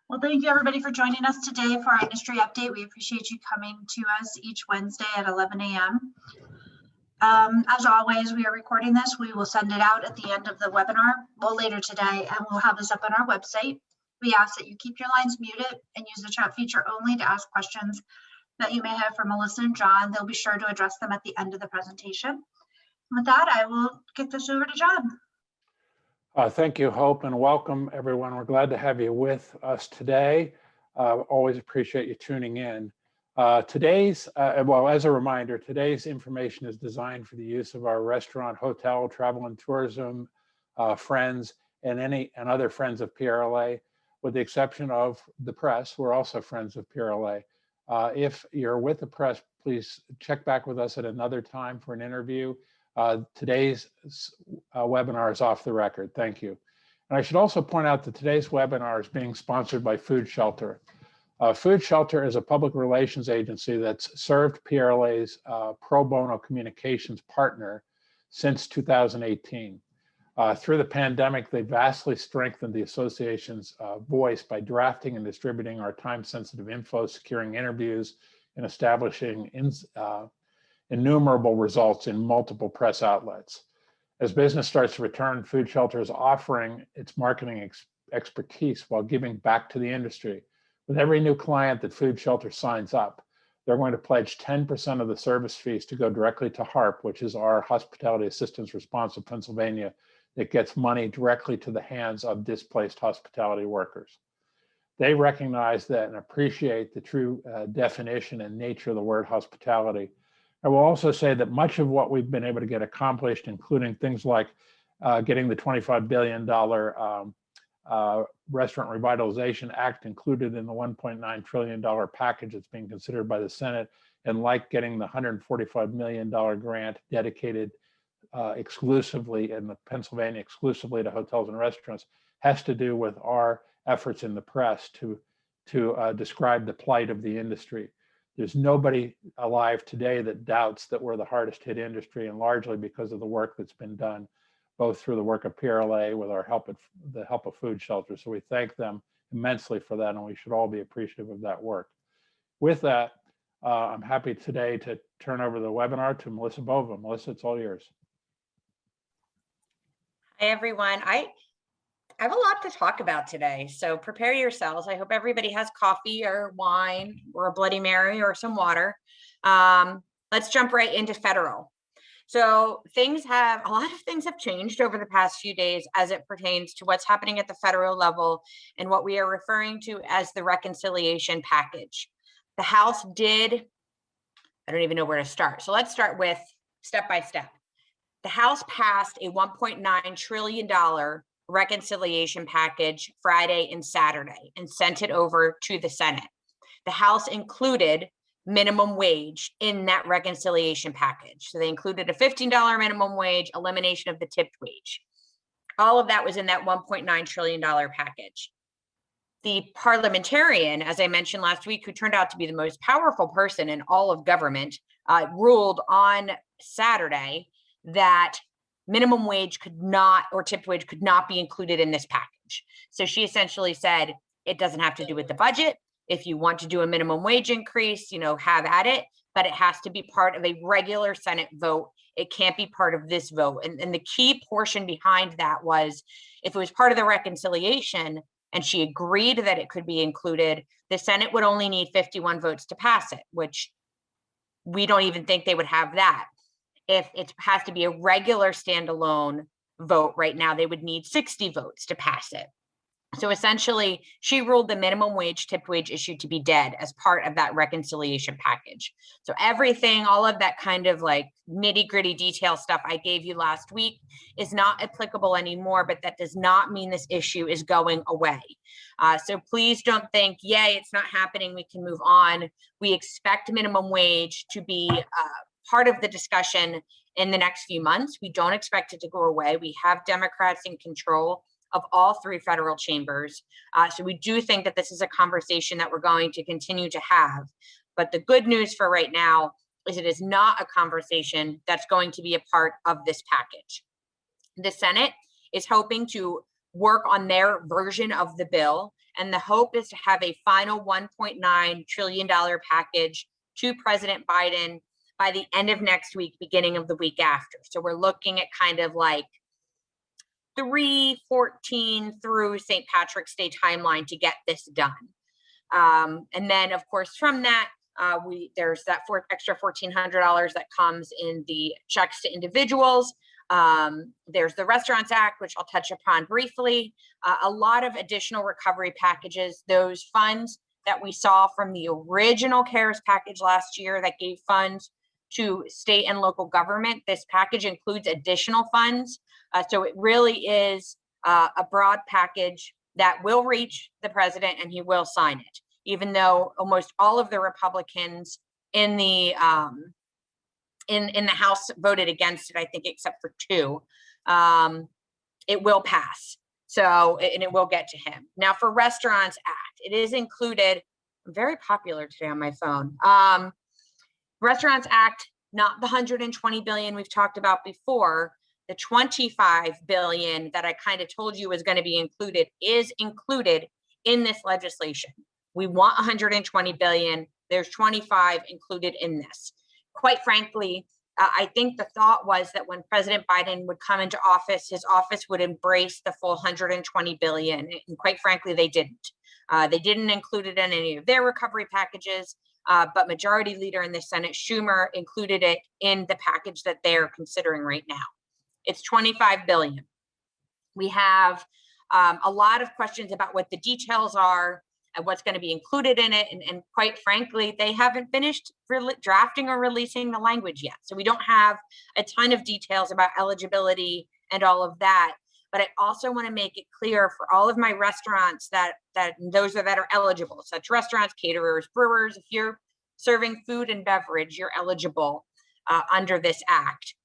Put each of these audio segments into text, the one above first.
Well, thank you everybody for joining us today for our industry update. We appreciate you coming to us each Wednesday at 11 a.m. As always, we are recording this. We will send it out at the end of the webinar, well, later today, and we'll have this up on our website. We ask that you keep your lines muted and use the chat feature only to ask questions that you may have for Melissa and John. They'll be sure to address them at the end of the presentation. With that, I will get this over to John. Thank you, Hope, and welcome everyone. We're glad to have you with us today. Always appreciate you tuning in. Well, as a reminder, today's information is designed for the use of our restaurant, hotel, travel and tourism friends, and other friends of PRLA, with the exception of the press. We're also friends of PRLA. If you're with the press, please check back with us at another time for an interview. Today's webinar is off the record. Thank you. And I should also point out that today's webinar is being sponsored by Food Shelter. Food Shelter is a public relations agency that's served PRLA's pro bono communications partner since 2018. Through the pandemic, they vastly strengthened the association's voice by drafting and distributing our time-sensitive info, securing interviews, and establishing innumerable results in multiple press outlets. As business starts to return, Food Shelter is offering its marketing expertise while giving back to the industry. With every new client that Food Shelter signs up, they're going to pledge 10% of the service fees to go directly to HARP, which is our Hospitality Assistance Response of Pennsylvania, that gets money directly to the hands of displaced hospitality workers. They recognize that and appreciate the true definition and nature of the word hospitality. I will also say that much of what we've been able to get accomplished, including things like getting the $25 billion Restaurant Revitalization Act included in the $1.9 trillion package that's being considered by the Senate, and like getting the $145 million grant dedicated exclusively in Pennsylvania, exclusively to hotels and restaurants, has to do with our efforts in the press to describe the plight of the industry. There's nobody alive today that doubts that we're the hardest hit industry, and largely because of the work that's been done, both through the work of PRLA with our the help of Food Shelter. So we thank them immensely for that, and we should all be appreciative of that work. With that, I'm happy today to turn over the webinar to Melissa Bova. Melissa, it's all yours. Hi, everyone. I have a lot to talk about today, so prepare yourselves. I hope everybody has coffee or wine or a Bloody Mary or some water. Let's jump right into federal. So a lot of things have changed over the past few days as it pertains to what's happening at the federal level and what we are referring to as the reconciliation package. The House I don't even know where to start. So let's start with step by step. The House passed a $1.9 trillion reconciliation package Friday and Saturday and sent it over to the Senate. The House included minimum wage in that reconciliation package. So they included a $15 minimum wage, elimination of the tipped wage. All of that was in that $1.9 trillion package. The parliamentarian, as I mentioned last week, who turned out to be the most powerful person in all of government, ruled on Saturday that minimum wage could not, or tipped wage could not be included in this package. So she essentially said, it doesn't have to do with the budget. If you want to do a minimum wage increase, have at it, but it has to be part of a regular Senate vote. It can't be part of this vote. And the key portion behind that was, if it was part of the reconciliation and she agreed that it could be included, the Senate would only need 51 votes to pass it, which we don't even think they would have that. If it has to be a regular standalone vote right now, they would need 60 votes to pass it. So essentially, she ruled the minimum wage, tipped wage issue to be dead as part of that reconciliation package. So everything, all of that kind of like nitty gritty detail stuff I gave you last week is not applicable anymore, but that does not mean this issue is going away. So please don't think, yay, it's not happening, we can move on. We expect minimum wage to be part of the discussion in the next few months. We don't expect it to go away. We have Democrats in control of all three federal chambers. So we do think that this is a conversation that we're going to continue to have. But the good news for right now is it is not a conversation that's going to be a part of this package. The Senate is hoping to work on their version of the bill And the hope is to have a final $1.9 trillion package to President Biden by the end of next week, beginning of the week after. So we're looking at kind of like 3/14 through St. Patrick's Day timeline to get this done. And then, of course, from that, there's that extra $1,400 that comes in the checks to individuals. There's the Restaurants Act, which I'll touch upon briefly. A lot of additional recovery packages, those funds that we saw from the original CARES package last year that gave funds to state and local government. This package includes additional funds. So it really is a broad package that will reach the president and he will sign it, even though almost all of the Republicans in the House voted against it, I think, except for 2. It will pass. So, and it will get to him. Now for Restaurants Act, it is included, very popular today on my phone. Restaurants Act, not the $120 billion we've talked about before, the $25 billion that I kind of told you was going to be included is included in this legislation. We want $120 billion. There's 25 included in this. Quite frankly, I think the thought was that when President Biden would come into office, his office would embrace the full $120 billion. And quite frankly, they didn't. They didn't include it in any of their recovery packages, but Majority Leader in the Senate, Schumer, included it in the package that they're considering right now. It's $25 billion. We have a lot of questions about what the details are and what's going to be included in it. And quite frankly, they haven't finished drafting or releasing the language yet. So we don't have a ton of details about eligibility and all of that. But I also want to make it clear for all of my restaurants that those that are eligible, such restaurants, caterers, brewers, if you're serving food and beverage, you're eligible under this act.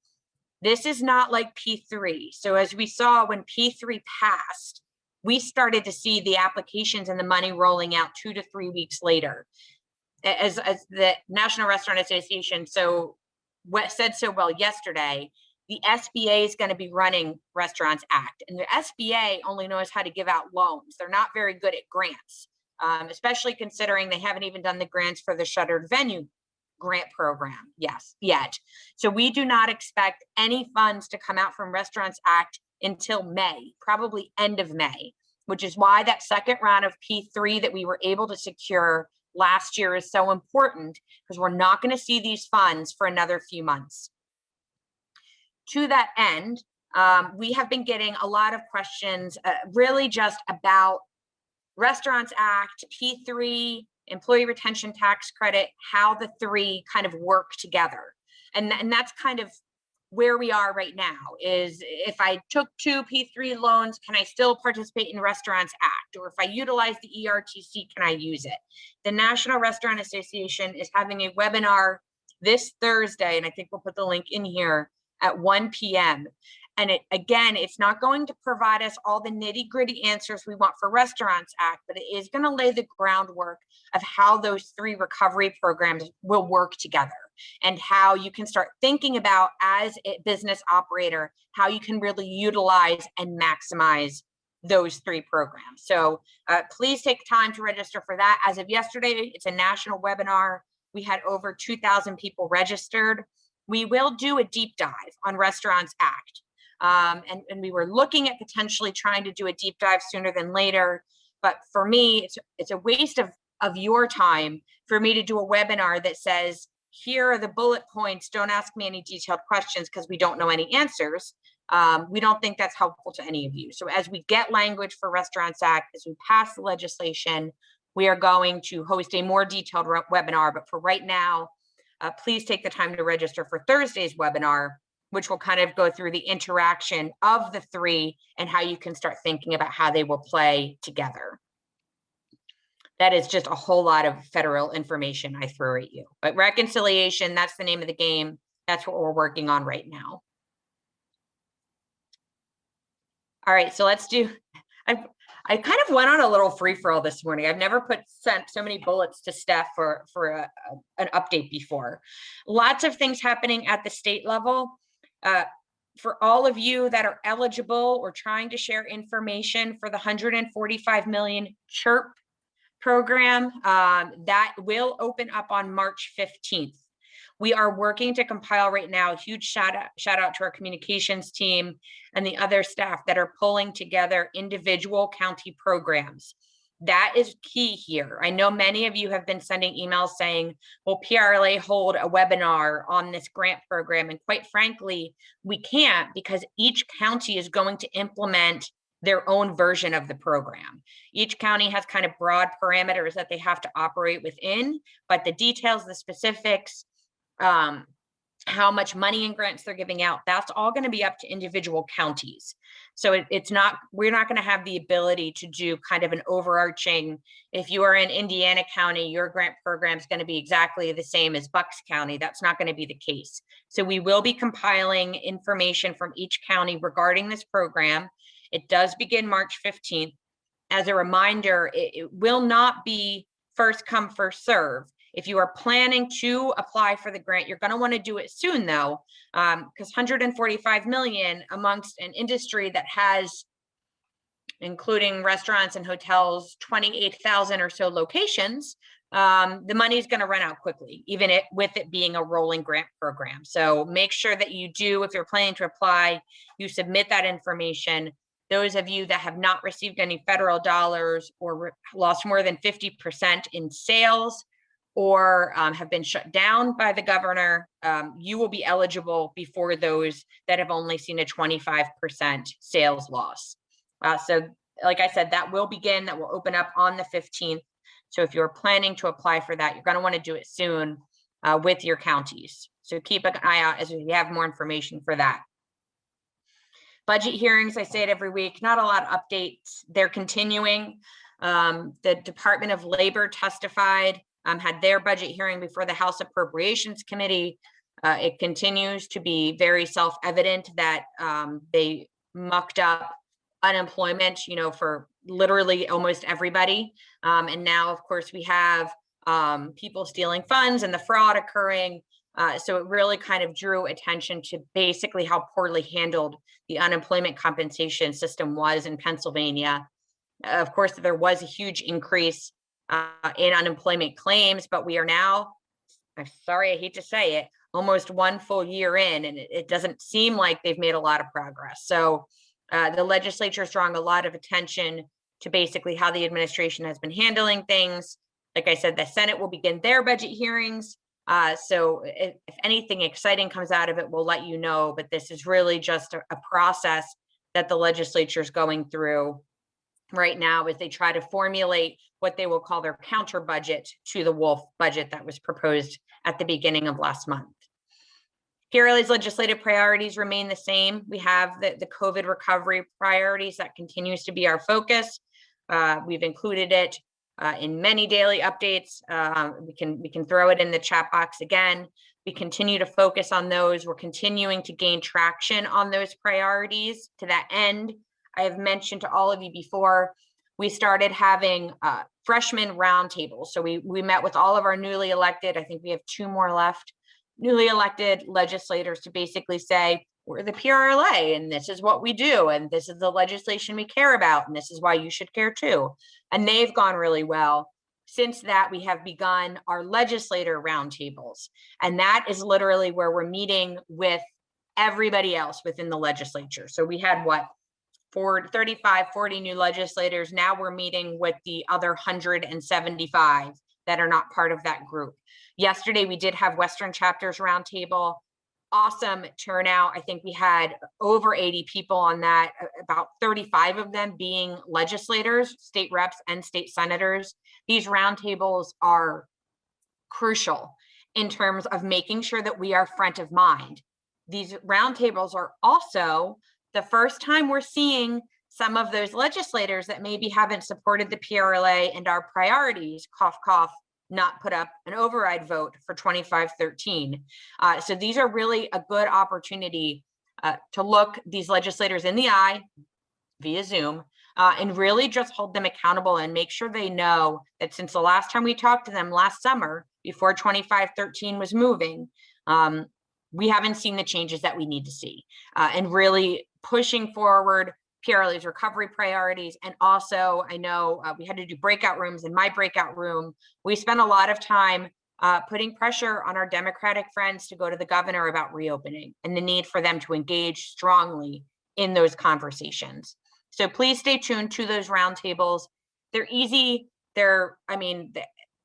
This is not like P3. So as we saw when P3 passed, we started to see the applications and the money rolling out 2 to 3 weeks later. As the National Restaurant Association said so well yesterday, the SBA is going to be running Restaurants Act, and the SBA only knows how to give out loans. They're not very good at grants, especially considering they haven't even done the grants for the shuttered venue grant program yet. So we do not expect any funds to come out from Restaurants Act until May, probably end of May, which is why that second round of P3 that we were able to secure last year is so important, because we're not going to see these funds for another few months. To that end, we have been getting a lot of questions really just about Restaurants Act, P3, Employee Retention Tax Credit, how the 3 kind of work together. And that's kind of where we are right now, is if I took 2 P3 loans, can I still participate in Restaurants Act? Or if I utilize the ERTC, can I use it? The National Restaurant Association is having a webinar this Thursday, and I think we'll put the link in here, at 1 p.m. And it's not going to provide us all the nitty-gritty answers we want for Restaurants Act, but it is going to lay the groundwork of how those 3 recovery programs will work together, and how you can start thinking about, as a business operator, how you can really utilize and maximize those 3 programs. So please take time to register for that. As of yesterday, it's a national webinar. We had over 2,000 people registered. We will do a deep dive on Restaurants Act. And we were looking at potentially trying to do a deep dive sooner than later. But for me, it's a waste of your time for me to do a webinar that says, here are the bullet points, don't ask me any detailed questions because we don't know any answers. We don't think that's helpful to any of you. So as we get language for Restaurants Act, as we pass the legislation, we are going to host a more detailed webinar. But for right now, please take the time to register for Thursday's webinar, which will kind of go through the interaction of the 3 and how you can start thinking about how they will play together. That is just a whole lot of federal information I threw at you. But reconciliation, that's the name of the game. That's what we're working on right now. All right, so let's do, I kind of went on a little free-for-all this morning. I've never sent so many bullets to Steph for an update before. Lots of things happening at the state level. For all of you that are eligible or trying to share information for the 145 million CHIRP program, that will open up on March 15th. We are working to compile right now. Huge shout out to our communications team and the other staff that are pulling together individual county programs. That is key here. I know many of you have been sending emails saying, will PRLA hold a webinar on this grant program? And quite frankly, we can't, because each county is going to implement their own version of the program. Each county has kind of broad parameters that they have to operate within, but the details, the specifics, how much money and grants they're giving out, that's all going to be up to individual counties. So we're not going to have the ability to do kind of an overarching, if you are in Indiana County, your grant program is going to be exactly the same as Bucks County. That's not going to be the case. So we will be compiling information from each county regarding this program. It does begin March 15th. As a reminder, it will not be first come, first serve. If you are planning to apply for the grant, you're going to want to do it soon, though, because 145 million amongst an industry that has, including restaurants and hotels, 28,000 or so locations, the money is going to run out quickly, even with it being a rolling grant program. So make sure that you do, if you're planning to apply, you submit that information. Those of you that have not received any federal dollars or lost more than 50% in sales, or have been shut down by the governor, you will be eligible before those that have only seen a 25% sales loss. So like I said, that will open up on the 15th. So if you're planning to apply for that, you're going to want to do it soon with your counties. So keep an eye out as we have more information for that. Budget hearings, I say it every week, not a lot of updates. They're continuing. The Department of Labor testified, had their budget hearing before the House Appropriations Committee. It continues to be very self-evident that they mucked up unemployment, for literally almost everybody. And now, of course, we have people stealing funds and the fraud occurring. So it really kind of drew attention to basically how poorly handled the unemployment compensation system was in Pennsylvania. Of course, there was a huge increase in unemployment claims, but we are now, I'm sorry, I hate to say it, almost one full year in, and it doesn't seem like they've made a lot of progress. So the legislature is drawing a lot of attention to basically how the administration has been handling things. Like I said, the Senate will begin their budget hearings. So if anything exciting comes out of it, we'll let you know, but this is really just a process that the legislature is going through right now as they try to formulate what they will call their counter budget to the Wolf budget that was proposed at the beginning of last month. PRLA's legislative priorities remain the same. We have the COVID recovery priorities. That continues to be our focus. We've included it in many daily updates. We can throw it in the chat box again. We continue to focus on those. We're continuing to gain traction on those priorities. To that end, I have mentioned to all of you before, we started having freshman roundtables. So we met with all of our newly elected, I think we have 2 more left, newly elected legislators to basically say, we're the PRLA and this is what we do. And this is the legislation we care about. And this is why you should care too. And they've gone really well. Since that, we have begun our legislator roundtables. And that is literally where we're meeting with everybody else within the legislature. So we had 40 new legislators. Now we're meeting with the other 175 that are not part of that group. Yesterday, we did have Western Chapters Roundtable. Awesome turnout. I think we had over 80 people on that, about 35 of them being legislators, state reps and state senators. These roundtables are crucial in terms of making sure that we are front of mind. These roundtables are also the first time we're seeing some of those legislators that maybe haven't supported the PRLA and our priorities, cough, cough, not put up an override vote for 2513. So these are really a good opportunity to look these legislators in the eye via Zoom and really just hold them accountable and make sure they know that since the last time we talked to them last summer, before 2513 was moving, we haven't seen the changes that we need to see, and really pushing forward PRLA's recovery priorities. And also, I know we had to do breakout rooms. In my breakout room, we spent a lot of time putting pressure on our Democratic friends to go to the governor about reopening and the need for them to engage strongly in those conversations. So please stay tuned to those roundtables. They're easy. The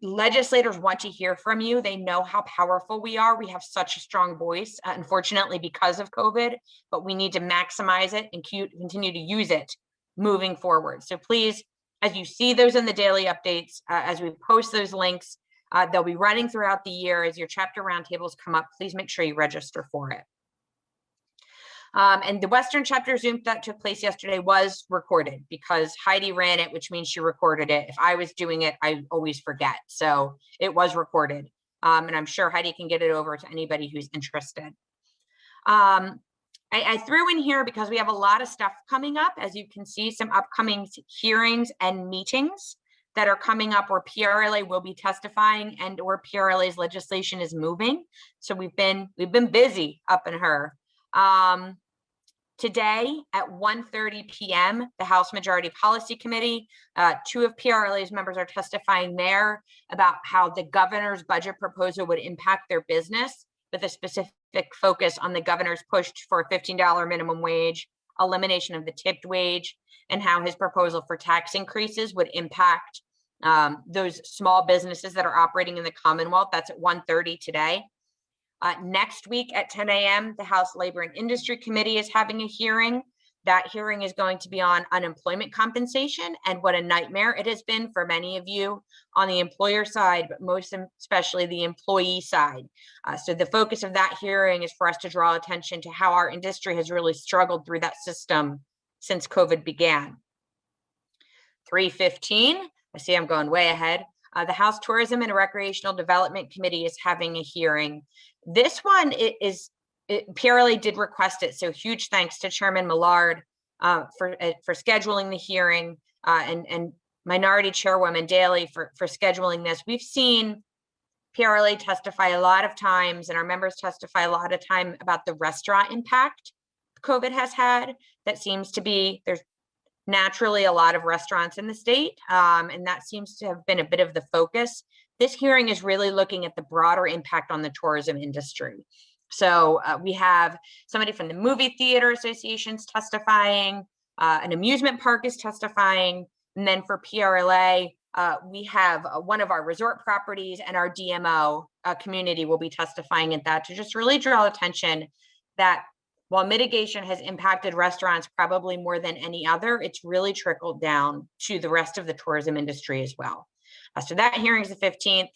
legislators want to hear from you. They know how powerful we are. We have such a strong voice, unfortunately, because of COVID, but we need to maximize it and continue to use it moving forward. So please, as you see those in the daily updates, as we post those links, they'll be running throughout the year as your chapter roundtables come up. Please make sure you register for it. And the Western chapter Zoom that took place yesterday was recorded because Heidi ran it, which means she recorded it. If I was doing it, I always forget. So it was recorded. And I'm sure Heidi can get it over to anybody who's interested. I threw in here because we have a lot of stuff coming up. As you can see, some upcoming hearings and meetings that are coming up where PRLA will be testifying and or PRLA's legislation is moving. So we've been busy up in her. Today at 1:30 p.m., the House Majority Policy Committee, two of PRLA's members are testifying there about how the governor's budget proposal would impact their business, with a specific focus on the governor's push for a $15 minimum wage, elimination of the tipped wage, and how his proposal for tax increases would impact those small businesses that are operating in the Commonwealth. That's at 1:30 today. Next week at 10 a.m., the House Labor and Industry Committee is having a hearing. That hearing is going to be on unemployment compensation and what a nightmare it has been for many of you on the employer side, but most especially the employee side. So the focus of that hearing is for us to draw attention to how our industry has really struggled through that system since COVID began. 3:15, I see I'm going way ahead. The House Tourism and Recreational Development Committee is having a hearing. This one PRLA did request it, so huge thanks to Chairman Millard for scheduling the hearing and Minority Chairwoman Daly for scheduling this. We've seen PRLA testify a lot of times, and our members testify a lot of time about the restaurant impact COVID has had. That seems to be, there's naturally a lot of restaurants in the state, and that seems to have been a bit of the focus. This hearing is really looking at the broader impact on the tourism industry. So we have somebody from the movie theater associations testifying, an amusement park is testifying, and then for PRLA, we have one of our resort properties and our DMO community will be testifying at that to just really draw attention that while mitigation has impacted restaurants probably more than any other, it's really trickled down to the rest of the tourism industry as well. So that hearing is the 15th.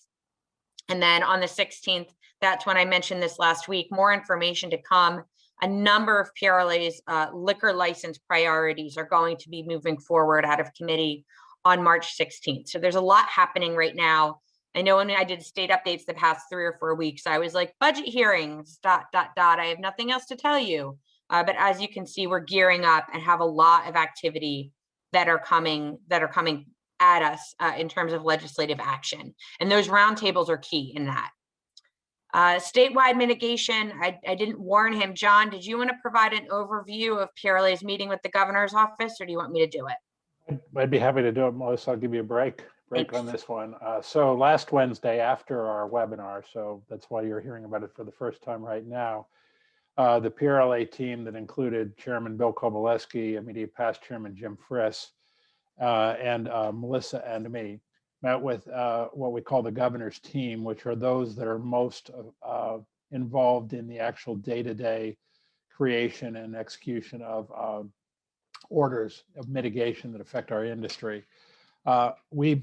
And then on the 16th, that's when I mentioned this last week, more information to come. A number of PRLA's liquor license priorities are going to be moving forward out of committee on March 16th. So there's a lot happening right now. I know when I did state updates the past 3 or 4 weeks, I was like, budget hearings, ... I have nothing else to tell you. But as you can see, we're gearing up and have a lot of activity that are coming at us in terms of legislative action. And those roundtables are key in that. Statewide mitigation, I didn't warn him. John, did you want to provide an overview of PRLA's meeting with the governor's office, or do you want me to do it? I'd be happy to do it, Melissa. I'll give you a break on this one. So last Wednesday after our webinar, so that's why you're hearing about it for the first time right now, the PRLA team that included Chairman Bill Kovalevsky, immediate past Chairman Jim Friss, and Melissa and me, met with what we call the governor's team, which are those that are most involved in the actual day-to-day creation and execution of orders of mitigation that affect our industry. We've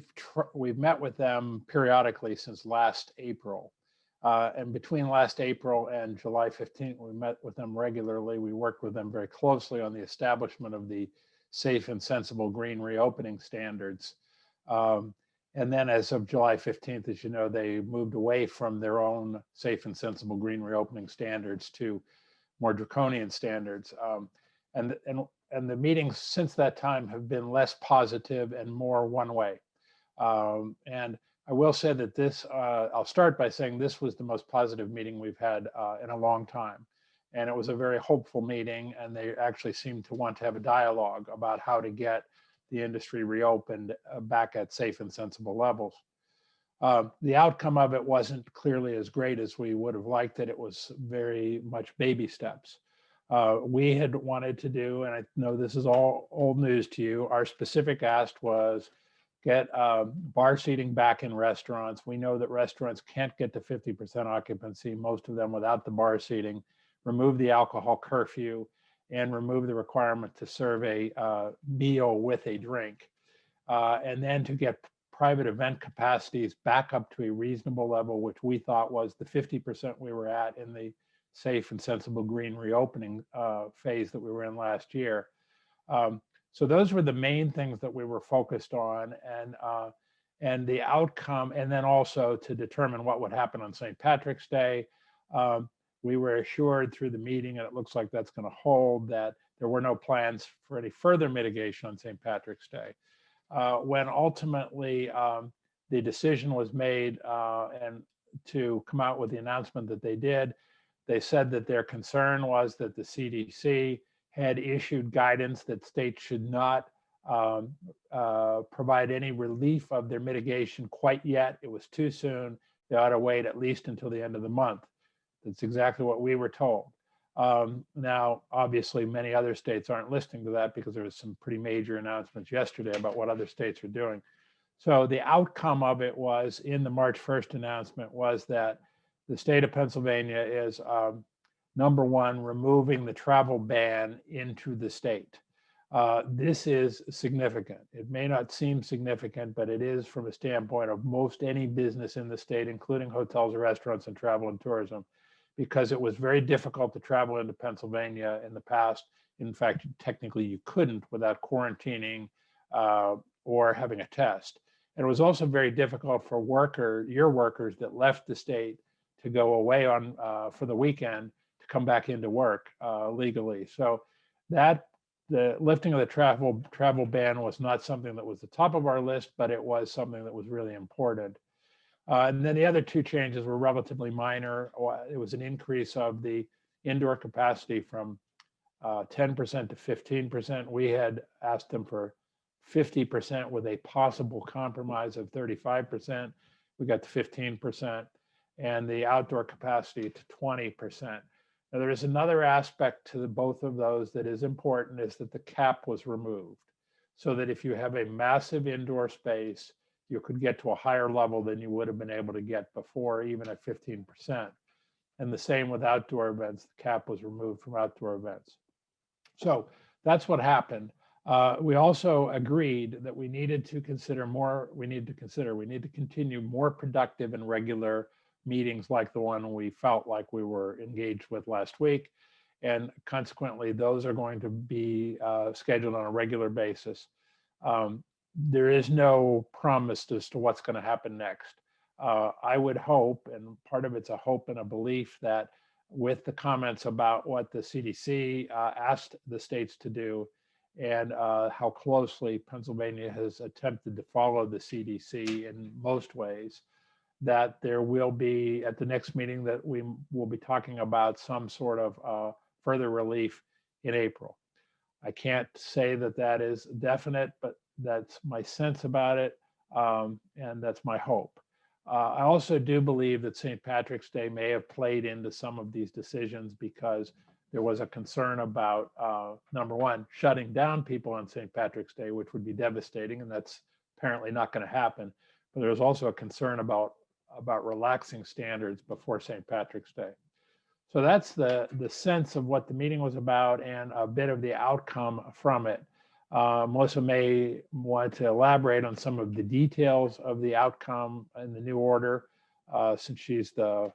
met with them periodically since last April. And between last April and July 15th, we met with them regularly. We worked with them very closely on the establishment of the safe and sensible green reopening standards. And then as of July 15th, as you know, they moved away from their own safe and sensible green reopening standards to more draconian standards. And the meetings since that time have been less positive and more one way. And I will say that this, I'll start by saying this was the most positive meeting we've had in a long time. And it was a very hopeful meeting, and they actually seemed to want to have a dialogue about how to get the industry reopened back at safe and sensible levels. The outcome of it wasn't clearly as great as we would have liked it. It was very much baby steps. We had wanted to do, and I know this is all old news to you, our specific ask was get bar seating back in restaurants. We know that restaurants can't get to 50% occupancy, most of them without the bar seating, remove the alcohol curfew, and remove the requirement to serve a meal with a drink. And then to get private event capacities back up to a reasonable level, which we thought was the 50% we were at in the safe and sensible green reopening phase that we were in last year. So those were the main things that we were focused on, and the outcome, and then also to determine what would happen on St. Patrick's Day. We were assured through the meeting, and it looks like that's going to hold, that there were no plans for any further mitigation on St. Patrick's Day. When ultimately the decision was made and to come out with the announcement that they did, they said that their concern was that the CDC had issued guidance that states should not provide any relief of their mitigation quite yet. It was too soon. They ought to wait at least until the end of the month. That's exactly what we were told. Now, obviously, many other states aren't listening to that because there was some pretty major announcements yesterday about what other states are doing. So the outcome of it was, in the March 1st announcement, was that the state of Pennsylvania is, number one, removing the travel ban into the state. This is significant. It may not seem significant, but it is from a standpoint of most any business in the state, including hotels, restaurants, and travel and tourism, because it was very difficult to travel into Pennsylvania in the past. In fact, technically you couldn't without quarantining or having a test. And it was also very difficult for your workers that left the state to go away on for the weekend to come back into work legally. So that the lifting of the travel ban was not something that was the top of our list, but it was something that was really important. And then the other two changes were relatively minor. It was an increase of the indoor capacity from 10% to 15%. We had asked them for 50% with a possible compromise of 35%. We got to 15%, and the outdoor capacity to 20%. Now, there is another aspect to both of those that is important, is that the cap was removed, so that if you have a massive indoor space, you could get to a higher level than you would have been able to get before, even at 15%. And the same with outdoor events. The cap was removed from outdoor events. So that's what happened. We also agreed that we needed to consider more, we need to continue more productive and regular meetings like the one we felt like we were engaged with last week. And consequently, those are going to be scheduled on a regular basis. There is no promise as to what's going to happen next. I would hope, and part of it's a hope and a belief, that with the comments about what the CDC asked the states to do and how closely Pennsylvania has attempted to follow the CDC in most ways, that there will be, at the next meeting, that we will be talking about some sort of further relief in April. I can't say that that is definite, but that's my sense about it, and that's my hope. I also do believe that St. Patrick's Day may have played into some of these decisions, because there was a concern about, number one, shutting down people on St. Patrick's Day, which would be devastating, and that's apparently not going to happen. But there was also a concern about relaxing standards before St. Patrick's Day. So that's the sense of what the meeting was about and a bit of the outcome from it. Melissa may want to elaborate on some of the details of the outcome in the new order, since she's the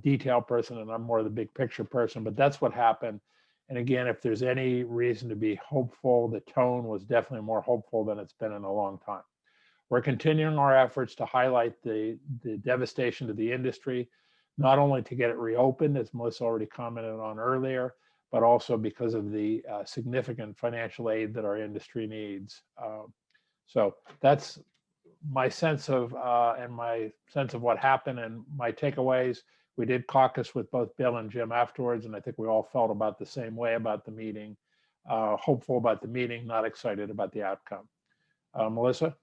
detail person and I'm more the big picture person, but that's what happened. And again, if there's any reason to be hopeful, the tone was definitely more hopeful than it's been in a long time. We're continuing our efforts to highlight the devastation to the industry, not only to get it reopened, as Melissa already commented on earlier, but also because of the significant financial aid that our industry needs. So that's my sense of what happened and my takeaways. We did caucus with both Bill and Jim afterwards, and I think we all felt about the same way about the meeting. Hopeful about the meeting, not excited about the outcome. Melissa?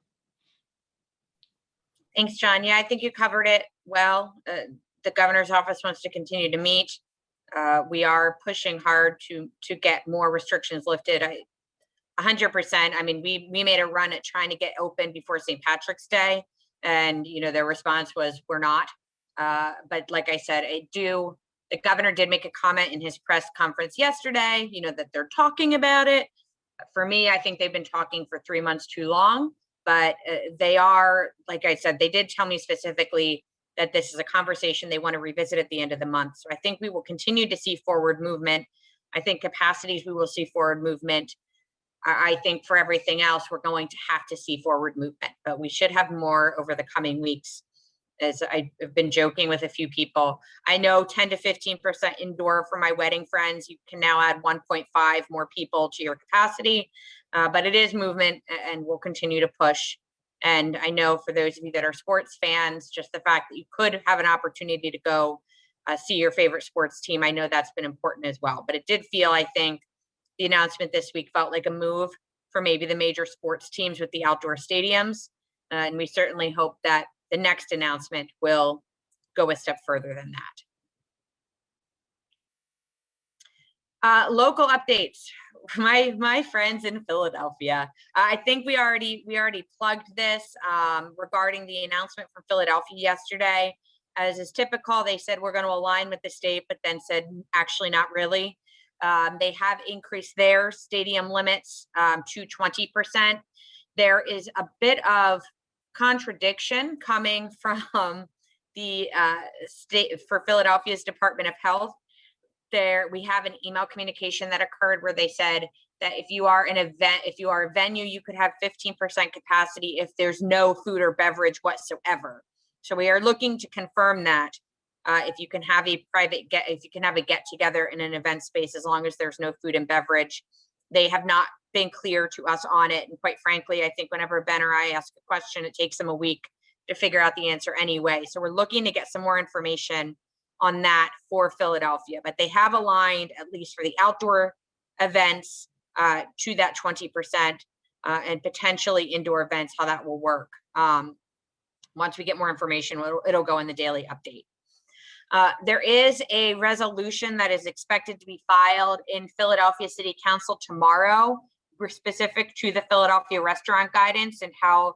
Thanks, John. Yeah, I think you covered it well. The governor's office wants to continue to meet. We are pushing hard to get more restrictions lifted. 100%. I mean, we made a run at trying to get open before St. Patrick's Day, and their response was, "We're not." But like I said, the governor did make a comment in his press conference yesterday, that they're talking about it. For me, I think they've been talking for 3 months too long, but they are, like I said, they did tell me specifically that this is a conversation they want to revisit at the end of the month. So I think we will continue to see forward movement. I think capacities, we will see forward movement. I think for everything else, we're going to have to see forward movement, but we should have more over the coming weeks. As I've been joking with a few people, I know 10 to 15% indoor for my wedding friends. You can now add 1.5 more people to your capacity, but it is movement, and we'll continue to push. And I know for those of you that are sports fans, just the fact that you could have an opportunity to go see your favorite sports team, I know that's been important as well. But it did feel, I think, the announcement this week felt like a move for maybe the major sports teams with the outdoor stadiums. And we certainly hope that the next announcement will go a step further than that. Local updates. My friends in Philadelphia. I think we already plugged this regarding the announcement from Philadelphia yesterday. As is typical, they said we're going to align with the state, but then said actually not really. They have increased their stadium limits to 20%. There is a bit of contradiction coming from the state for Philadelphia's Department of Health. There, we have an email communication that occurred where they said that if you are a venue, you could have 15% capacity if there's no food or beverage whatsoever. So we are looking to confirm that. If you can have a get together in an event space, as long as there's no food and beverage. They have not been clear to us on it. And quite frankly, I think whenever Ben or I ask a question, it takes them a week to figure out the answer anyway. So we're looking to get some more information on that for Philadelphia, but they have aligned, at least for the outdoor events, to that 20%, and potentially indoor events, how that will work. Once we get more information, it'll go in the daily update. There is a resolution that is expected to be filed in Philadelphia City Council tomorrow, specific to the Philadelphia restaurant guidance and how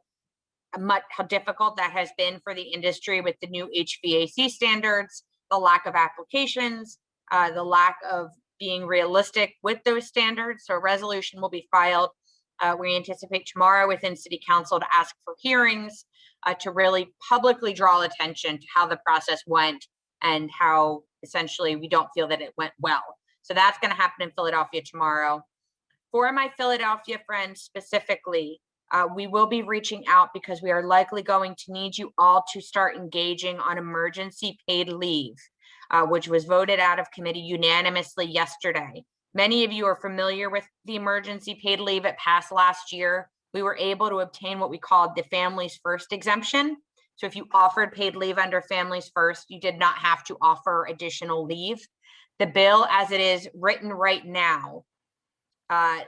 difficult that has been for the industry with the new HVAC standards, the lack of applications, the lack of being realistic with those standards. So a resolution will be filed. We anticipate tomorrow within City Council to ask for hearings to really publicly draw attention to how the process went and how essentially we don't feel that it went well. So that's going to happen in Philadelphia tomorrow. For my Philadelphia friends specifically, we will be reaching out because we are likely going to need you all to start engaging on emergency paid leave, which was voted out of committee unanimously yesterday. Many of you are familiar with the emergency paid leave. It passed last year. We were able to obtain what we called the Families First exemption. So if you offered paid leave under Families First, you did not have to offer additional leave. The bill as it is written right now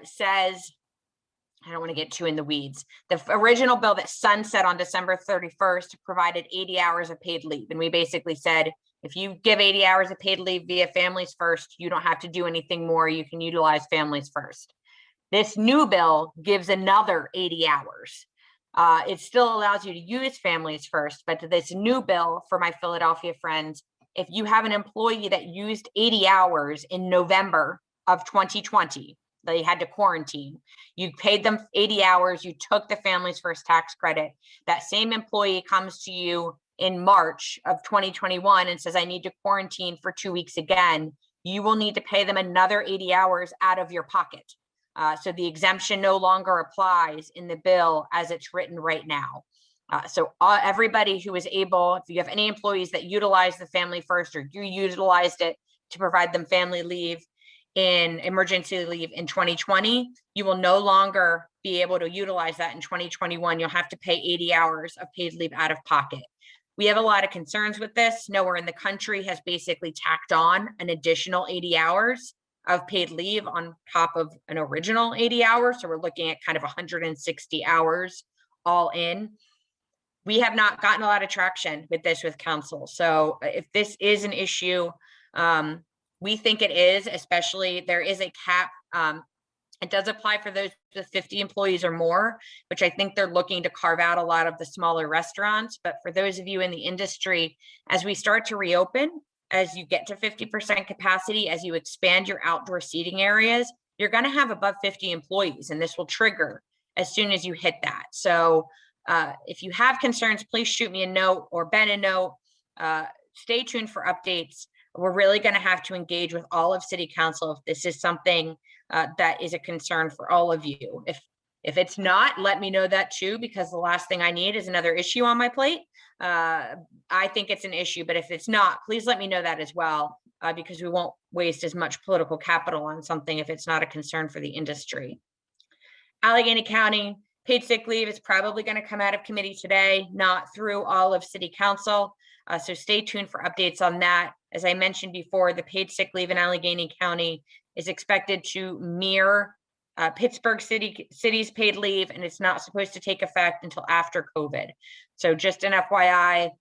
says, I don't want to get too in the weeds. The original bill that sunset on December 31st provided 80 hours of paid leave. And we basically said, if you give 80 hours of paid leave via Families First, you don't have to do anything more. You can utilize Families First. This new bill gives another 80 hours. It still allows you to use Families First, but this new bill for my Philadelphia friends, if you have an employee that used 80 hours in November of 2020, they had to quarantine, you paid them 80 hours, you took the Families First tax credit, that same employee comes to you in March of 2021 and says, I need to quarantine for 2 weeks again, you will need to pay them another 80 hours out of your pocket. So the exemption no longer applies in the bill as it's written right now. So everybody who is able, if you have any employees that utilize the Family First or you utilized it to provide them family leave in emergency leave in 2020, you will no longer be able to utilize that in 2021, you'll have to pay 80 hours of paid leave out of pocket. We have a lot of concerns with this. Nowhere in the country has basically tacked on an additional 80 hours of paid leave on top of an original 80 hours. So we're looking at kind of 160 hours all in. We have not gotten a lot of traction with this with council. So if this is an issue, we think it is, especially there is a cap. It does apply for those with 50 employees or more, which I think they're looking to carve out a lot of the smaller restaurants. But for those of you in the industry, as we start to reopen, as you get to 50% capacity, as you expand your outdoor seating areas, you're going to have above 50 employees, and this will trigger as soon as you hit that. So if you have concerns, please shoot me a note or Ben a note. Stay tuned for updates. We're really going to have to engage with all of City Council if this is something that is a concern for all of you. If it's not, let me know that too, because the last thing I need is another issue on my plate. I think it's an issue, but if it's not, please let me know that as well, because we won't waste as much political capital on something if it's not a concern for the industry. Allegheny County paid sick leave is probably going to come out of committee today, not through all of City Council. So stay tuned for updates on that. As I mentioned before, the paid sick leave in Allegheny County is expected to mirror Pittsburgh City's paid leave, and it's not supposed to take effect until after COVID. So just an FYI,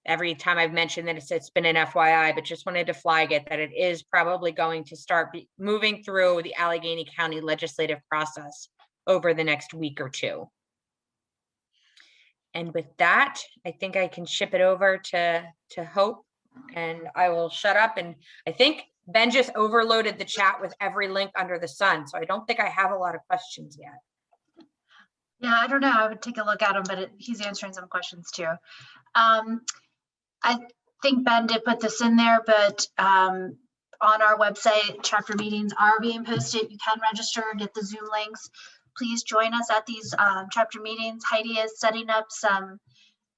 every time I've mentioned that it's been an FYI, but just wanted to flag it that it is probably going to start moving through the Allegheny County legislative process over the next week or two. And with that, I think I can ship it over to Hope, and I will shut up. And I think Ben just overloaded the chat with every link under the sun. So I don't think I have a lot of questions yet. Yeah, I don't know. I would take a look at him, but he's answering some questions too. I think Ben did put this in there, but on our website, chapter meetings are being posted. You can register, get the Zoom links. Please join us at these chapter meetings. Heidi is setting up some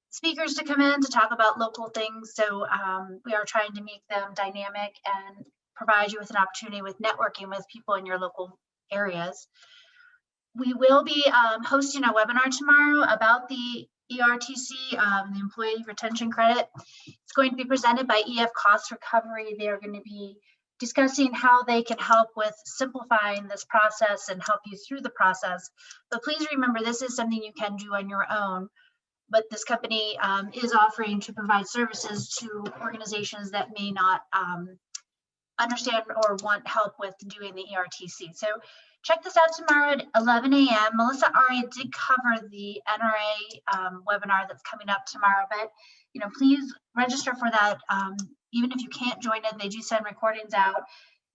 speakers to come in to talk about local things. So we are trying to make them dynamic and provide you with an opportunity with networking with people in your local areas. We will be hosting a webinar tomorrow about the ERTC, the Employee Retention Credit. It's going to be presented by EF Cost Recovery. They are going to be discussing how they can help with simplifying this process and help you through the process. But please remember, this is something you can do on your own. But this company is offering to provide services to organizations that may not understand or want help with doing the ERTC. So check this out tomorrow at 11 a.m. Melissa Aria did cover the NRA webinar that's coming up tomorrow, but please register for that. Even if you can't join it, they do send recordings out.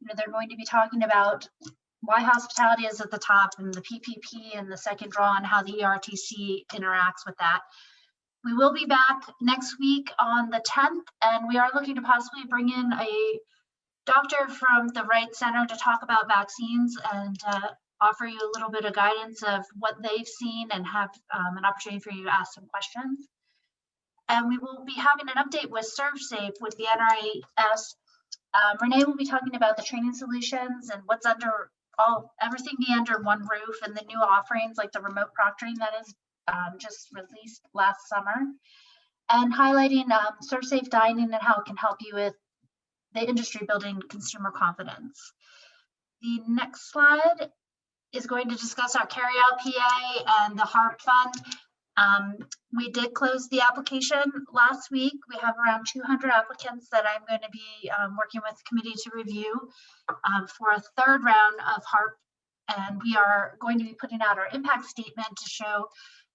They're going to be talking about why hospitality is at the top and the PPP and the second draw and how the ERTC interacts with that. We will be back next week on the 10th, and we are looking to possibly bring in a doctor from the Wright Center to talk about vaccines and offer you a little bit of guidance of what they've seen and have an opportunity for you to ask some questions. And we will be having an update with ServSafe with the NRAS. Renee will be talking about the training solutions and what's under everything be under one roof, and the new offerings like the remote proctoring that is just released last summer, and highlighting ServSafe dining and how it can help you with the industry building consumer confidence. The next slide is going to discuss our carryout PA and the HARP fund. We did close the application last week. We have around 200 applicants that I'm going to be working with the committee to review for a third round of HARP. And we are going to be putting out our impact statement to show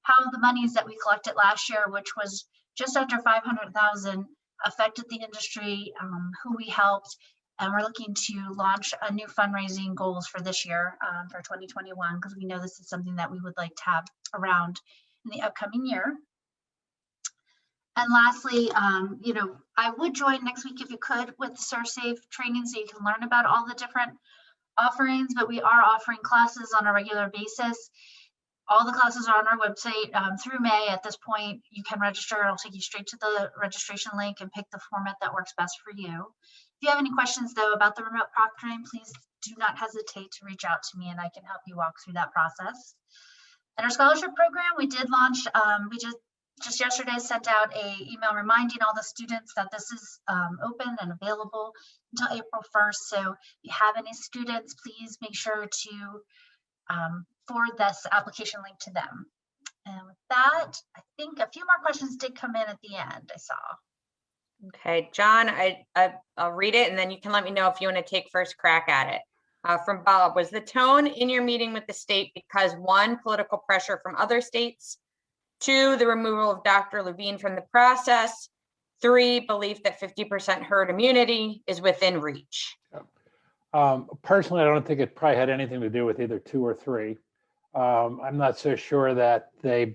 how the monies that we collected last year, which was just under 500,000, affected the industry, who we helped, and we're looking to launch a new fundraising goals for this year for 2021, because we know this is something that we would like to have around in the upcoming year. And lastly, I would join next week if you could with the ServSafe training so you can learn about all the different offerings, but we are offering classes on a regular basis. All the classes are on our website through May. At this point, you can register. It'll take you straight to the registration link and pick the format that works best for you. If you have any questions though about the remote proctoring, please do not hesitate to reach out to me and I can help you walk through that process. And our scholarship program, we did launch, we just yesterday sent out a email reminding all the students that this is open and available until April 1st. So if you have any students, please make sure to forward this application link to them. And with that, I think a few more questions did come in at the end, I saw. Okay, John, I'll read it and then you can let me know if you want to take first crack at it. From Bob, was the tone in your meeting with the state because 1, political pressure from other states, 2, the removal of Dr. Levine from the process, 3, belief that 50% herd immunity is within reach? Personally, I don't think it probably had anything to do with either 2 or 3. I'm not so sure that they,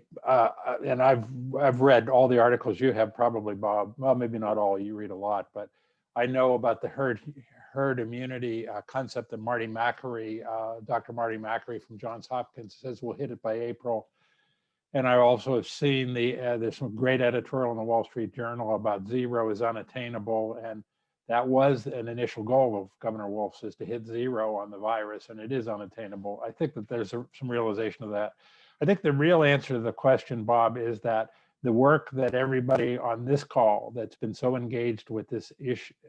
and I've read all the articles you have probably, Bob. Well, maybe not all, you read a lot, but I know about the herd immunity concept that Marty Macri, Dr. Marty Macri from Johns Hopkins says we'll hit it by April. And I also have seen there's some great editorial in the Wall Street Journal about 0 is unattainable. And that was an initial goal of Governor Wolf's, is to hit 0 on the virus, and it is unattainable. I think that there's some realization of that. I think the real answer to the question, Bob, is that the work that everybody on this call that's been so engaged with this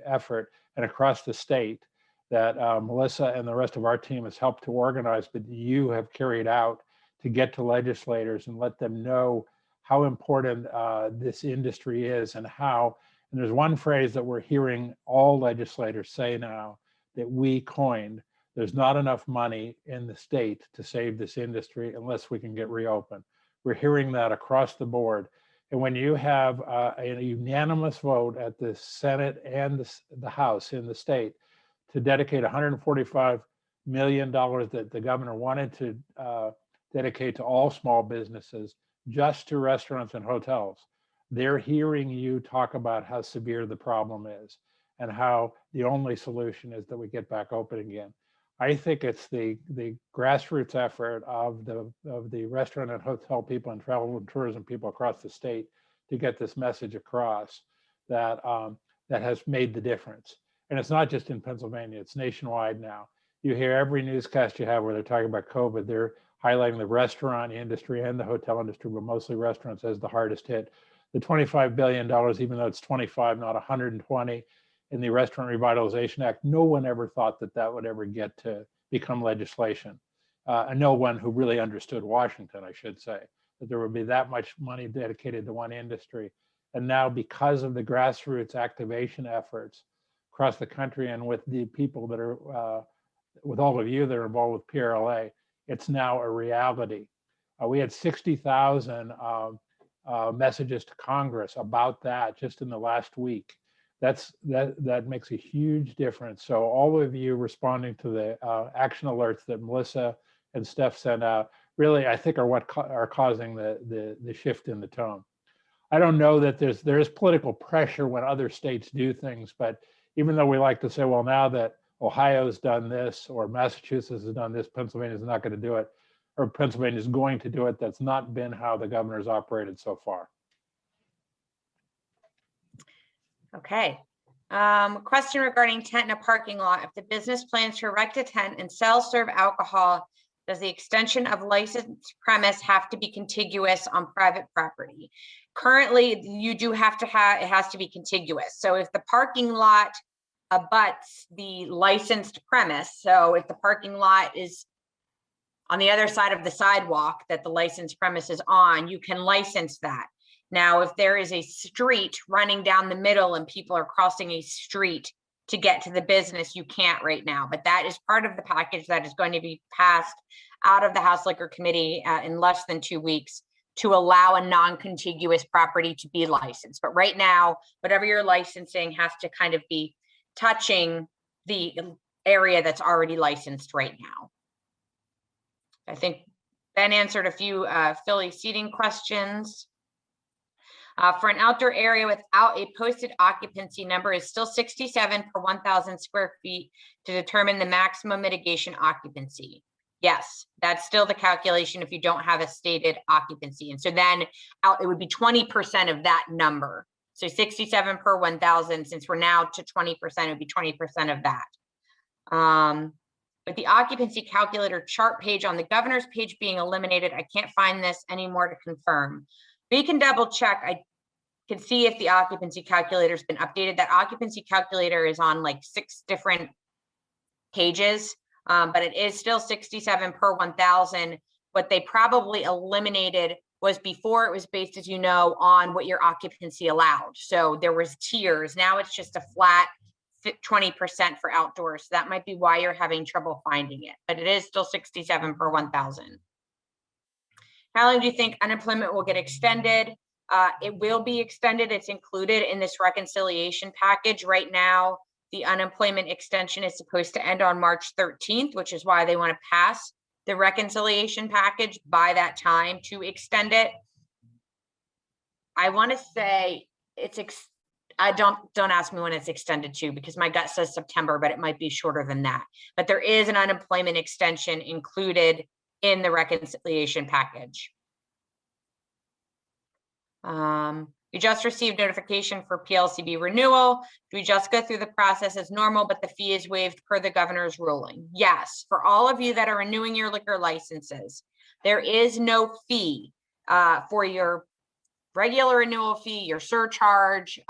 effort and across the state that Melissa and the rest of our team has helped to organize, but you have carried out to get to legislators and let them know how important this industry is and how, and there's one phrase that we're hearing all legislators say now that we coined: there's not enough money in the state to save this industry unless we can get reopened. We're hearing that across the board. And when you have a unanimous vote at the Senate and the House in the state to dedicate $145 million that the governor wanted to dedicate to all small businesses, just to restaurants and hotels, they're hearing you talk about how severe the problem is and how the only solution is that we get back open again. I think it's the grassroots effort of the restaurant and hotel people and travel and tourism people across the state to get this message across that that has made the difference. And it's not just in Pennsylvania, it's nationwide now. You hear every newscast you have where they're talking about COVID, they're highlighting the restaurant industry and the hotel industry, but mostly restaurants as the hardest hit. The $25 billion, even though it's 25, not 120, in the Restaurant Revitalization Act, no one ever thought that that would ever get to become legislation. And no one who really understood Washington, I should say, that there would be that much money dedicated to one industry. And now, because of the grassroots activation efforts across the country and with the people that are, with all of you that are involved with PRLA, it's now a reality. We had 60,000 messages to Congress about that just in the last week. That makes a huge difference. So all of you responding to the action alerts that Melissa and Steph sent out, really, I think are what are causing the shift in the tone. I don't know that there is political pressure when other states do things, but even though we like to say, well, now that Ohio's done this or Massachusetts has done this, Pennsylvania's not going to do it, or Pennsylvania's going to do it, that's not been how the governor's operated so far. Okay. Question regarding tent in a parking lot. If the business plans to erect a tent and serve alcohol, does the extension of licensed premise have to be contiguous on private property? Currently, you do have to have, it has to be contiguous. So if the parking lot abuts the licensed premise, so if the parking lot is on the other side of the sidewalk that the licensed premise is on, you can license that. Now, if there is a street running down the middle and people are crossing a street to get to the business, you can't right now. But that is part of the package that is going to be passed out of the House Liquor Committee in less than 2 weeks to allow a non-contiguous property to be licensed. But right now, whatever you're licensing has to kind of be touching the area that's already licensed right now. I think Ben answered a few Philly seating questions. For an outdoor area without a posted occupancy number is still 67 per 1,000 square feet to determine the maximum mitigation occupancy. Yes, that's still the calculation if you don't have a stated occupancy. And so then it would be 20% of that number. So 67 per 1,000, since we're now to 20%, it would be 20% of that. With the occupancy calculator chart page on the governor's page being eliminated, I can't find this anymore to confirm. We can double check. I can see if the occupancy calculator has been updated. That occupancy calculator is on like 6 different pages, but it is still 67 per 1,000. What they probably eliminated was before it was based, as you know, on what your occupancy allowed. So there was tiers. Now it's just a flat 20% for outdoors. So that might be why you're having trouble finding it, but it is still 67 per 1,000. How long do you think unemployment will get extended? It will be extended. It's included in this reconciliation package. Right now, the unemployment extension is supposed to end on March 13th, which is why they want to pass the reconciliation package by that time to extend it. I want to say it's don't ask me when it's extended to, because my gut says September, but it might be shorter than that. But there is an unemployment extension included in the reconciliation package. We just received notification for PLCB renewal. We just go through the process as normal, but the fee is waived per the governor's ruling. Yes, for all of you that are renewing your liquor licenses, there is no fee for your regular renewal fee, your surcharge,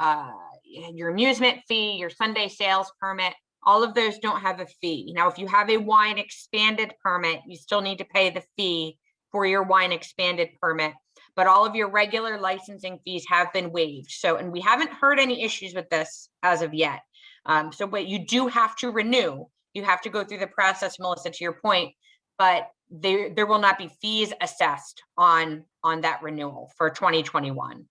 your amusement fee, your Sunday sales permit. All of those don't have a fee. Now, if you have a wine expanded permit, you still need to pay the fee for your wine expanded permit, but all of your regular licensing fees have been waived. So, and we haven't heard any issues with this as of yet. But you do have to renew. You have to go through the process, Melissa, to your point, but there will not be fees assessed on that renewal for 2021.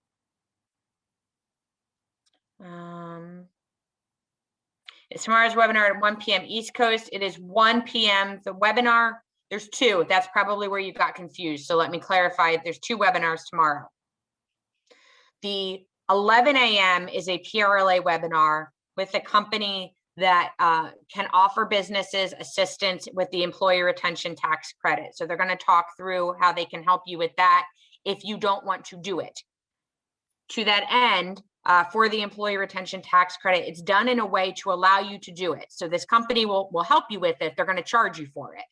Tomorrow's webinar at 1 p.m. East Coast. It is 1 p.m. The webinar, there's 2. That's probably where you got confused. So let me clarify. There's 2 webinars tomorrow. The 11 a.m. is a PRLA webinar with a company that can offer businesses assistance with the employee retention tax credit. So they're going to talk through how they can help you with that if you don't want to do it. To that end, for the employee retention tax credit, it's done in a way to allow you to do it. So this company will help you with it. They're going to charge you for it.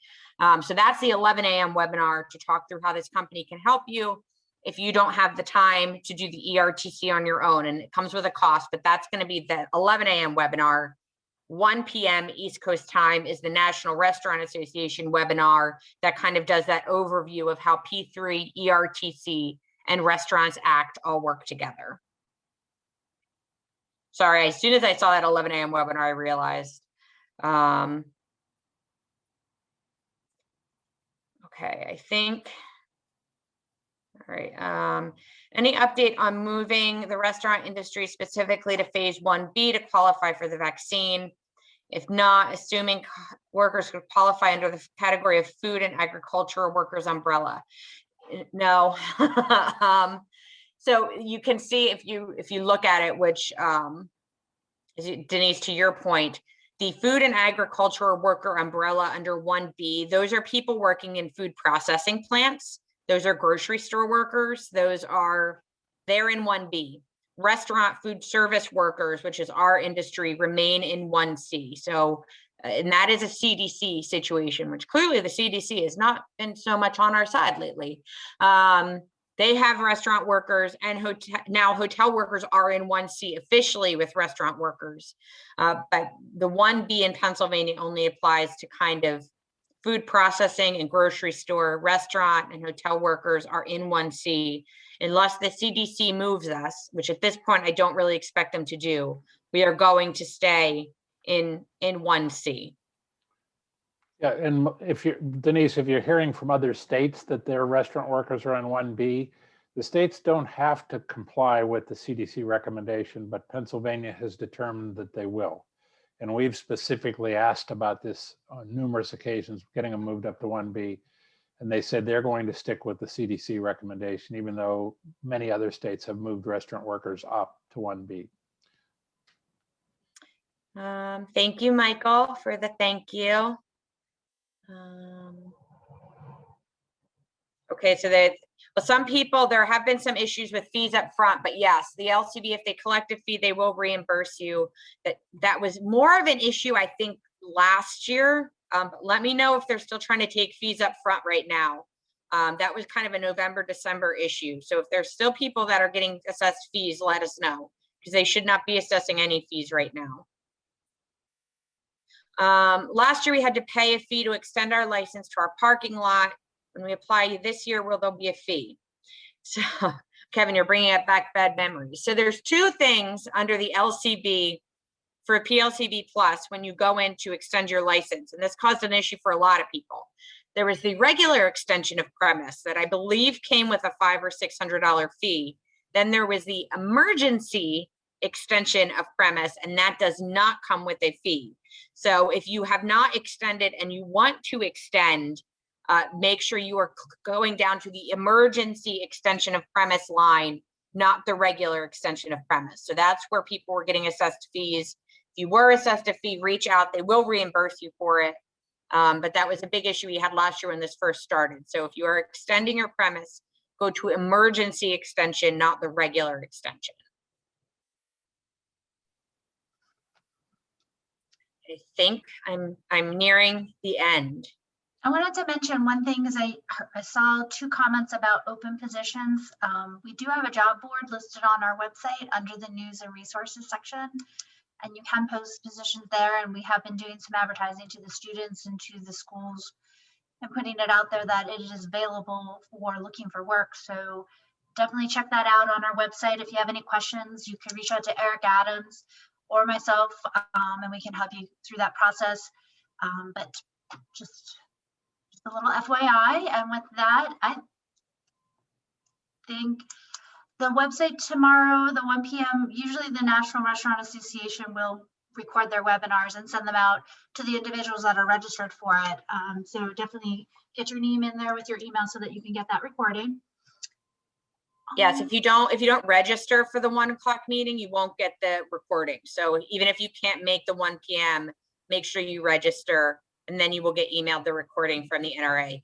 So that's the 11 a.m. webinar to talk through how this company can help you if you don't have the time to do the ERTC on your own. And it comes with a cost, but that's going to be the 11 a.m. webinar. 1 p.m. East Coast time is the National Restaurant Association webinar that kind of does that overview of how P3, ERTC, and Restaurants Act all work together. Sorry, as soon as I saw that 11 a.m. webinar, I realized. Okay, I think. All right. Any update on moving the restaurant industry specifically to phase 1B to qualify for the vaccine? If not, assuming workers could qualify under the category of food and agricultural workers umbrella. No. So you can see if you look at it, which Denise, to your point, the food and agricultural worker umbrella under 1B, those are people working in food processing plants. Those are grocery store workers. They're in 1B. Restaurant food service workers, which is our industry, remain in 1C. So, and that is a CDC situation, which clearly the CDC has not been so much on our side lately. They have restaurant workers, and now hotel workers are in 1C officially with restaurant workers. But the 1B in Pennsylvania only applies to kind of food processing and grocery store. Restaurant and hotel workers are in 1C. Unless the CDC moves us, which at this point I don't really expect them to do, we are going to stay in 1C. Yeah, and Denise, if you're hearing from other states that their restaurant workers are on 1B, the states don't have to comply with the CDC recommendation, but Pennsylvania has determined that they will. And we've specifically asked about this on numerous occasions, getting them moved up to 1B. And they said they're going to stick with the CDC recommendation, even though many other states have moved restaurant workers up to 1B. Thank you, Michael, for the thank you. Okay, so that Well, some people, there have been some issues with fees up front, but yes, the LCB, if they collect a fee, they will reimburse you. That was more of an issue, I think, last year. But let me know if they're still trying to take fees up front right now. That was kind of a November, December issue. So if there's still people that are getting assessed fees, let us know, because they should not be assessing any fees right now. Last year we had to pay a fee to extend our license to our parking lot. When we apply this year, there'll be a fee. So Kevin, you're bringing up back bad memories. So there's two things under the LCB for a PLCB plus when you go in to extend your license. And this caused an issue for a lot of people. There was the regular extension of premise that I believe came with a $500 or $600 fee. Then there was the emergency extension of premise, and that does not come with a fee. So if you have not extended and you want to extend, make sure you are going down to the emergency extension of premise line, not the regular extension of premise. So that's where people were getting assessed fees. If you were assessed a fee, reach out. They will reimburse you for it. But that was a big issue we had last year when this first started. So if you are extending your premise, go to emergency extension, not the regular extension. I think I'm nearing the end. I wanted to mention one thing because I saw two comments about open positions. We do have a job board listed on our website under the news and resources section, and you can post positions there. And we have been doing some advertising to the students and to the schools and putting it out there that it is available for looking for work. So definitely check that out on our website. If you have any questions, you can reach out to Eric Adams or myself, and we can help you through that process. But just a little FYI. And with that, I think the website tomorrow, the 1 p.m., usually the National Restaurant Association will record their webinars and send them out to the individuals that are registered for it. So definitely get your name in there with your email so that you can get that recording. Yes, if you don't register for the 1 o'clock meeting, you won't get the recording. So even if you can't make the 1 p.m., make sure you register, and then you will get emailed the recording from the NRA.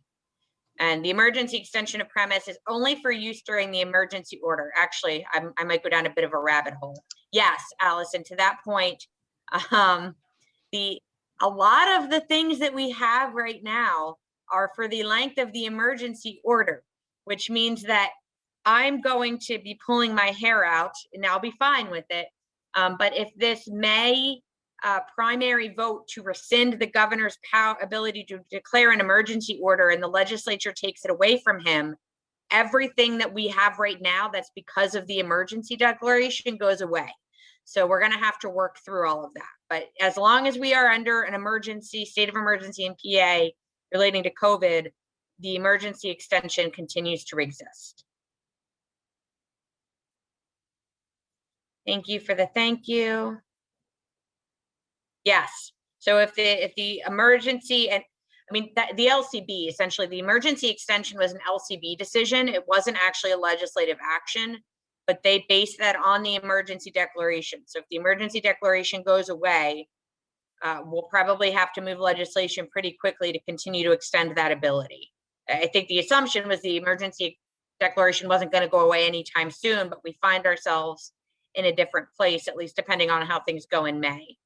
And the emergency extension of premise is only for use during the emergency order. Actually, I might go down a bit of a rabbit hole. Yes, Allison, to that point, a lot of the things that we have right now are for the length of the emergency order, which means that I'm going to be pulling my hair out, and I'll be fine with it. But if this May primary vote to rescind the governor's ability to declare an emergency order and the legislature takes it away from him, everything that we have right now that's because of the emergency declaration goes away. So we're going to have to work through all of that. But as long as we are under an emergency, state of emergency in PA relating to COVID, the emergency extension continues to exist. Thank you for the thank you. Yes. So if the emergency, and I mean the LCB, essentially the emergency extension was an LCB decision. It wasn't actually a legislative action, but they based that on the emergency declaration. So if the emergency declaration goes away, we'll probably have to move legislation pretty quickly to continue to extend that ability. I think the assumption was the emergency declaration wasn't going to go away anytime soon, but we find ourselves in a different place, at least depending on how things go in May.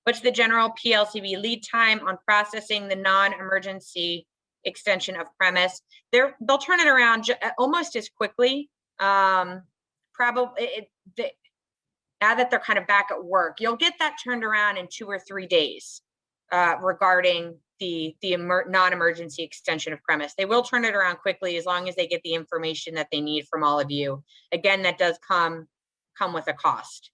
What's the general PLCB lead time on processing the non-emergency extension of premise? They'll turn it around almost as quickly. Probably now that they're kind of back at work, you'll get that turned around in 2 or 3 days regarding the non-emergency extension of premise. They will turn it around quickly as long as they get the information that they need from all of you. Again, that does come with a cost.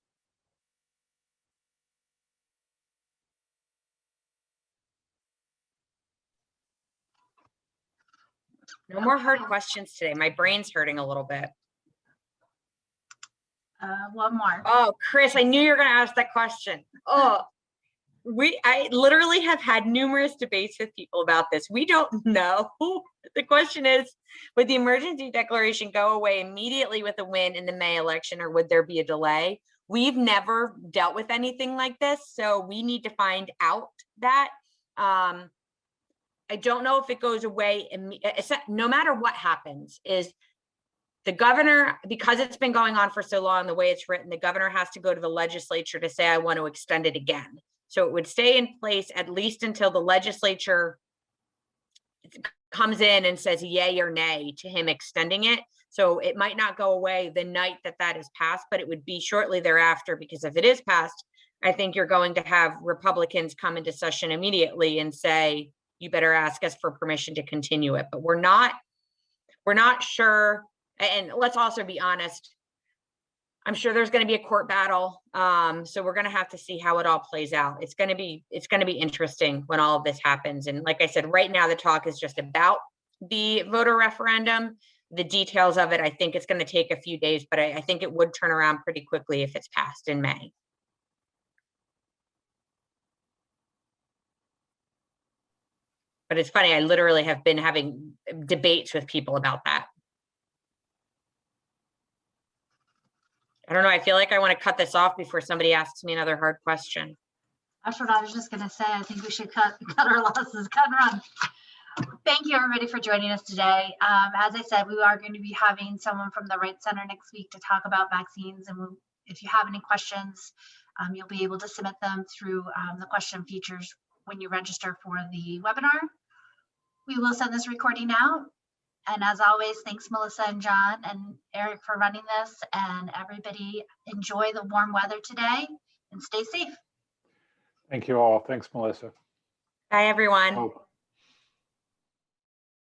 No more hard questions today. My brain's hurting a little bit. One more. Oh, Chris, I knew you were going to ask that question. Oh, I literally have had numerous debates with people about this. We don't know. The question is, would the emergency declaration go away immediately with a win in the May election, or would there be a delay? We've never dealt with anything like this, so we need to find out that. don't know if it goes away. No matter what happens, is the governor, because it's been going on for so long, the way it's written, the governor has to go to the legislature to say, I want to extend it again. So it would stay in place at least until the legislature comes in and says yay or nay to him extending it. So it might not go away the night that that is passed, but it would be shortly thereafter, because if it is passed, I think you're going to have Republicans come into session immediately and say, you better ask us for permission to continue it. But we're not sure. And let's also be honest, I'm sure there's going to be a court battle. So we're going to have to see how it all plays out. It's going to be interesting when all of this happens. And like I said, right now the talk is just about the voter referendum. The details of it, I think it's going to take a few days, but I think it would turn around pretty quickly if it's passed in May. But it's funny, I literally have been having debates with people about that. I don't know. I feel like I want to cut this off before somebody asks me another hard question. That's what I was just going to say. I think we should cut our losses, cut and run. Thank you, everybody, for joining us today. As I said, we are going to be having someone from the Right Center next week to talk about vaccines. And if you have any questions, you'll be able to submit them through the question features when you register for the webinar. We will send this recording out. And as always, thanks Melissa and John and Eric for running this, and everybody enjoy the warm weather today and stay safe. Thank you all. Thanks, Melissa. Bye, everyone. Oh.